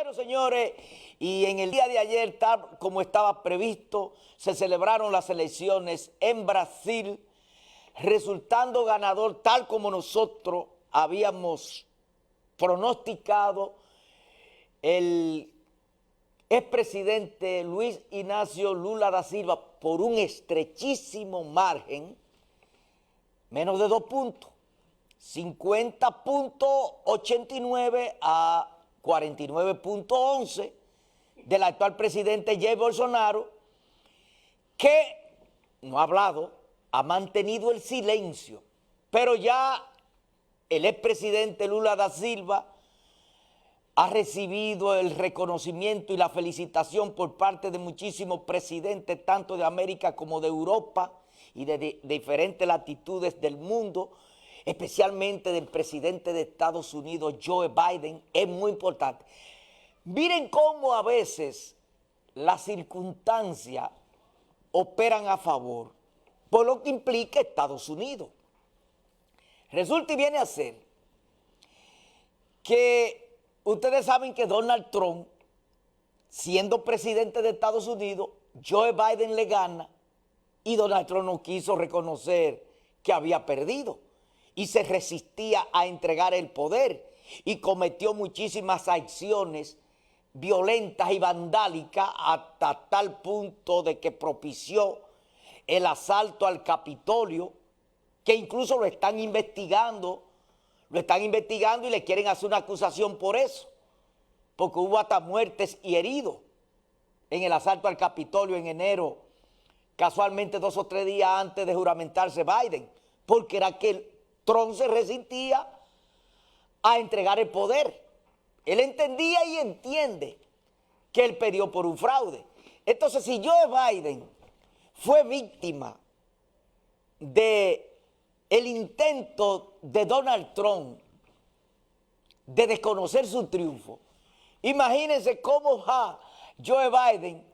Bueno, señores, y en el día de ayer, tal como estaba previsto, se celebraron las elecciones en Brasil, resultando ganador, tal como nosotros habíamos pronosticado, el expresidente Luis Ignacio Lula da Silva por un estrechísimo margen, menos de 2 puntos, 50.89 a 49.11 del actual presidente Jair Bolsonaro, que no ha hablado, ha mantenido el silencio, pero ya el expresidente Lula da Silva ha recibido el reconocimiento y la felicitación por parte de muchísimos presidentes, tanto de América como de Europa y de diferentes latitudes del mundo, especialmente del presidente de Estados Unidos, Joe Biden. Es muy importante. Miren cómo a veces las circunstancias operan a favor, por lo que implica Estados Unidos. Resulta y viene a ser que ustedes saben que Donald Trump, siendo presidente de Estados Unidos, Joe Biden le gana y Donald Trump no quiso reconocer que había perdido y se resistía a entregar el poder y cometió muchísimas acciones violentas y vandálicas hasta tal punto de que propició el asalto al Capitolio, que incluso lo están investigando y le quieren hacer una acusación por eso, porque hubo hasta muertes y heridos en el asalto al Capitolio en enero, casualmente 2 o 3 días antes de juramentarse Biden, porque era que Trump se resistía a entregar el poder. Él entendía y entiende que él perdió por un fraude. Entonces, si Joe Biden fue víctima de el intento de Donald Trump de desconocer su triunfo, imagínense cómo va Joe Biden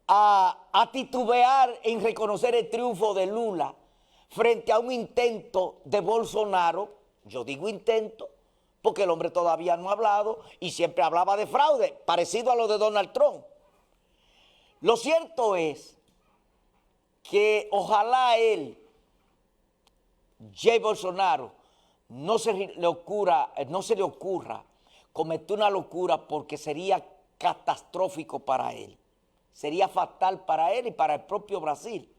a titubear en reconocer el triunfo de Lula frente a un intento de Bolsonaro. Yo digo intento porque el hombre todavía no ha hablado y siempre hablaba de fraude, parecido a lo de Donald Trump. Lo cierto es que ojalá él, Jair Bolsonaro, no se le ocurra cometer una locura, porque sería catastrófico para él, sería fatal para él y para el propio Brasil.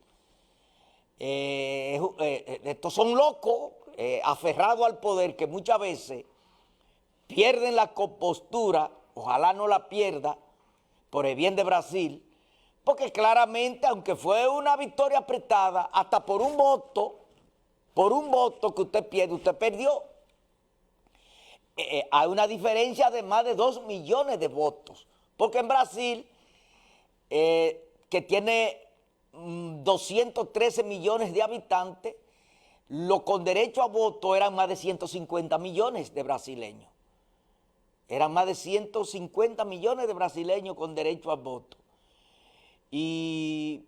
Estos son locos, aferrados al poder, que muchas veces pierden la compostura. Ojalá no la pierda por el bien de Brasil, porque claramente, aunque fue una victoria apretada, hasta por un voto que usted pierde, usted perdió. Hay una diferencia de más de 2 millones de votos, porque en Brasil, que tiene 213 millones de habitantes, los con derecho a voto eran más de 150 millones de brasileños. Eran más de 150 millones de brasileños con derecho a voto. Y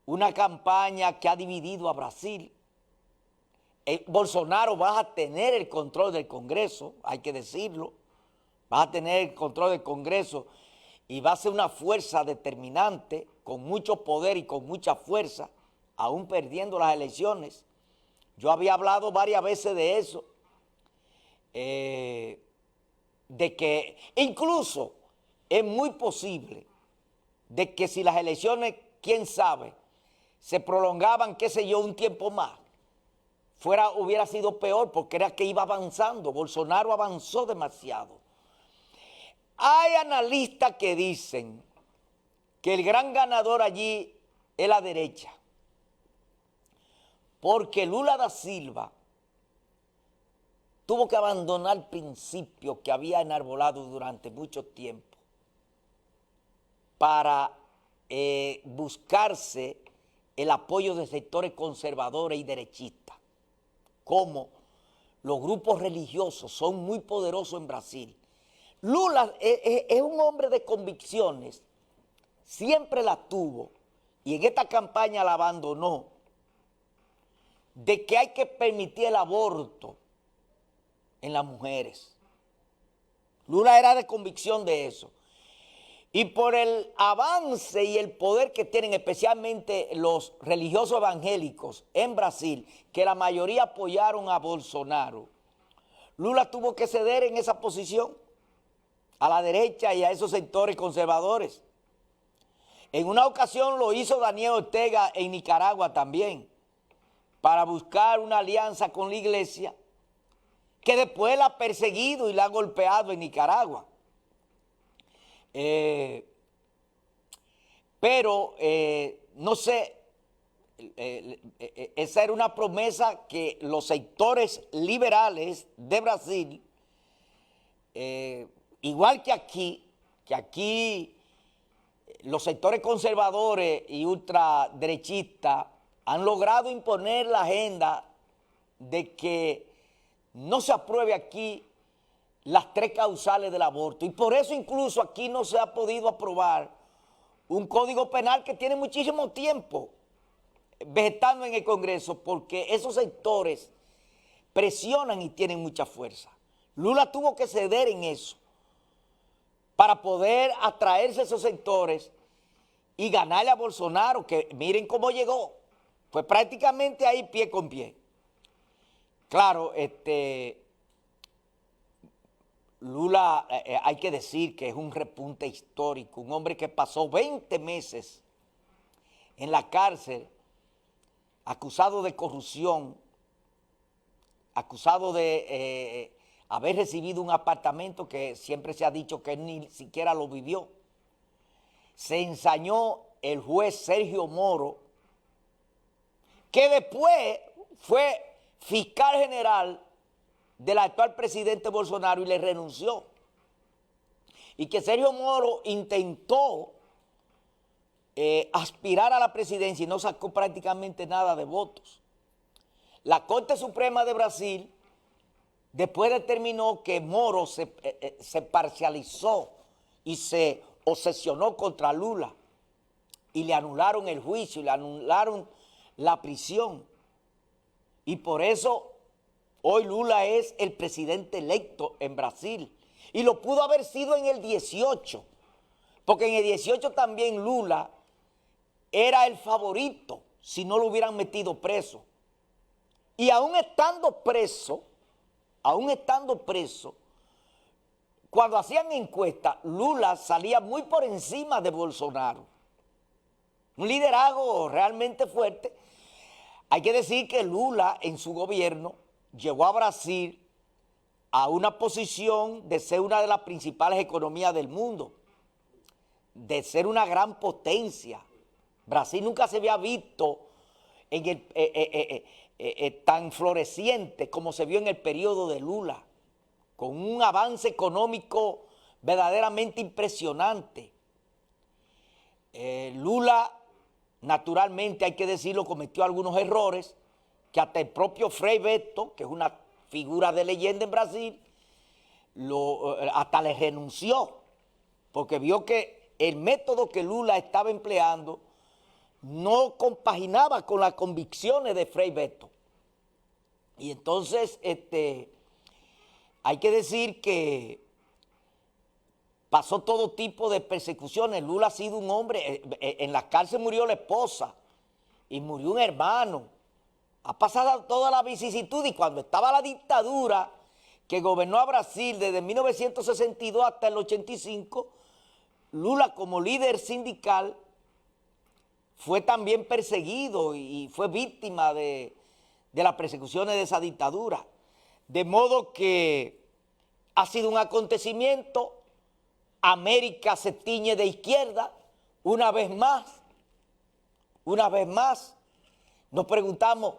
una campaña que ha dividido a Brasil. Bolsonaro va a tener el control del Congreso, hay que decirlo, va a tener el control del Congreso y va a ser una fuerza determinante, con mucho poder y con mucha fuerza, aún perdiendo las elecciones. Yo había hablado varias veces de eso, de que incluso es muy posible de que si las elecciones, quién sabe, se prolongaban, qué sé yo, un tiempo más, hubiera sido peor, porque era que iba avanzando. Bolsonaro avanzó demasiado. Hay analistas que dicen que el gran ganador allí es la derecha, porque Lula da Silva tuvo que abandonar principios que había enarbolado durante mucho tiempo para buscarse el apoyo de sectores conservadores y derechistas, como los grupos religiosos son muy poderosos en Brasil. Lula es un hombre de convicciones, siempre la tuvo, y en esta campaña la abandonó, de que hay que permitir el aborto en las mujeres. Lula era de convicción de eso. Y por el avance y el poder que tienen especialmente los religiosos evangélicos en Brasil, que la mayoría apoyaron a Bolsonaro, Lula tuvo que ceder en esa posición a la derecha y a esos sectores conservadores. En una ocasión lo hizo Daniel Ortega en Nicaragua también, para buscar una alianza con la iglesia, que después la ha perseguido y la ha golpeado en Nicaragua. Pero no sé, esa era una promesa que los sectores liberales de Brasil, igual que aquí los sectores conservadores y ultraderechistas han logrado imponer la agenda de que no se apruebe aquí las 3 causales del aborto. Y por eso incluso aquí no se ha podido aprobar un código penal que tiene muchísimo tiempo vegetando en el Congreso, porque esos sectores presionan y tienen mucha fuerza. Lula tuvo que ceder en eso para poder atraerse a esos sectores y ganarle a Bolsonaro, que miren cómo llegó. Fue prácticamente ahí pie con pie. Claro, Lula, hay que decir que es un repunte histórico, un hombre que pasó 20 meses en la cárcel, acusado de corrupción, acusado de haber recibido un apartamento que siempre se ha dicho que él ni siquiera lo vivió. Se ensañó el juez Sergio Moro, que después fue fiscal general del actual presidente Bolsonaro y le renunció. Y que Sergio Moro intentó aspirar a la presidencia y no sacó prácticamente nada de votos. La Corte Suprema de Brasil después determinó que Moro se parcializó y se obsesionó contra Lula y le anularon el juicio y le anularon la prisión. Y por eso hoy Lula es el presidente electo en Brasil. Y lo pudo haber sido en el 18, porque en el 18 también Lula era el favorito si no lo hubieran metido preso. Y aún estando preso, cuando hacían encuestas, Lula salía muy por encima de Bolsonaro. Un liderazgo realmente fuerte. Hay que decir que Lula en su gobierno llevó a Brasil a una posición de ser una de las principales economías del mundo, de ser una gran potencia. Brasil nunca se había visto en tan floreciente como se vio en el periodo de Lula, con un avance económico verdaderamente impresionante. Lula, naturalmente, hay que decirlo, cometió algunos errores que hasta el propio Frei Betto, que es una figura de leyenda en Brasil, hasta le renunció, porque vio que el método que Lula estaba empleando no compaginaba con las convicciones de Frei Betto. Y entonces hay que decir que pasó todo tipo de persecuciones. Lula ha sido un hombre, en la cárcel murió la esposa y murió un hermano. Ha pasado toda la vicisitud y cuando estaba la dictadura que gobernó a Brasil desde 1962 hasta el 85, Lula como líder sindical fue también perseguido y fue víctima de las persecuciones de esa dictadura. De modo que ha sido un acontecimiento. América se tiñe de izquierda una vez más. Una vez más. Nos preguntamos,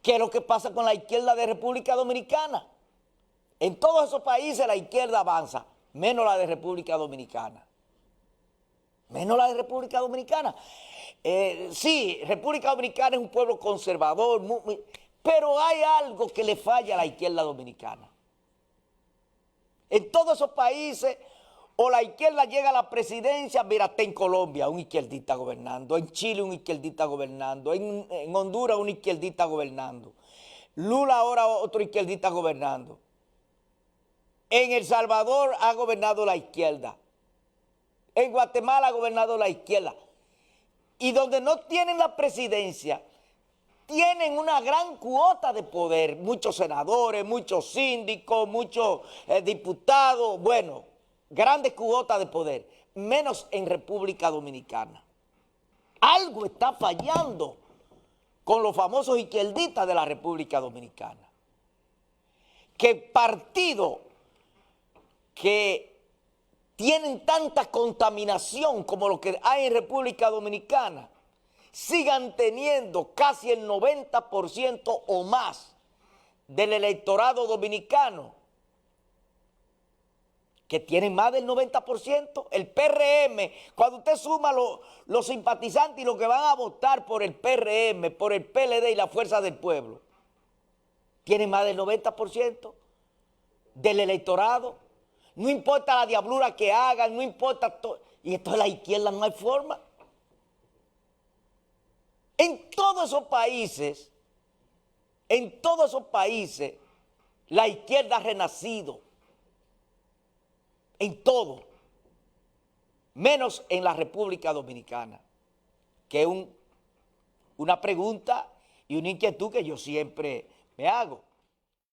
¿qué es lo que pasa con la izquierda de República Dominicana? En todos esos países la izquierda avanza, menos la de República Dominicana. Menos la de República Dominicana. Sí, República Dominicana es un pueblo conservador, pero hay algo que le falla a la izquierda dominicana. En todos esos países, o la izquierda llega a la presidencia, mira, está en Colombia un izquierdista gobernando, en Chile un izquierdista gobernando, en Honduras un izquierdista gobernando, Lula ahora otro izquierdista gobernando. En El Salvador ha gobernado la izquierda. En Guatemala ha gobernado la izquierda. Y donde no tienen la presidencia, tienen una gran cuota de poder. Muchos senadores, muchos síndicos, muchos diputados, bueno, grandes cuotas de poder. Menos en República Dominicana. Algo está fallando con los famosos izquierdistas de la República Dominicana. Que partidos que tienen tanta contaminación como lo que hay en República Dominicana sigan teniendo casi el 90% o más del electorado dominicano, que tienen más del 90%, el PRM, cuando usted suma los simpatizantes y los que van a votar por el PRM, por el PLD y la Fuerza del Pueblo, tienen más del 90% del electorado. No importa la diablura que hagan, no importa todo. Y esto de la izquierda no hay forma. En todos esos países, la izquierda ha renacido. En todo. Menos en la República Dominicana. Que es una pregunta y una inquietud que yo siempre me hago.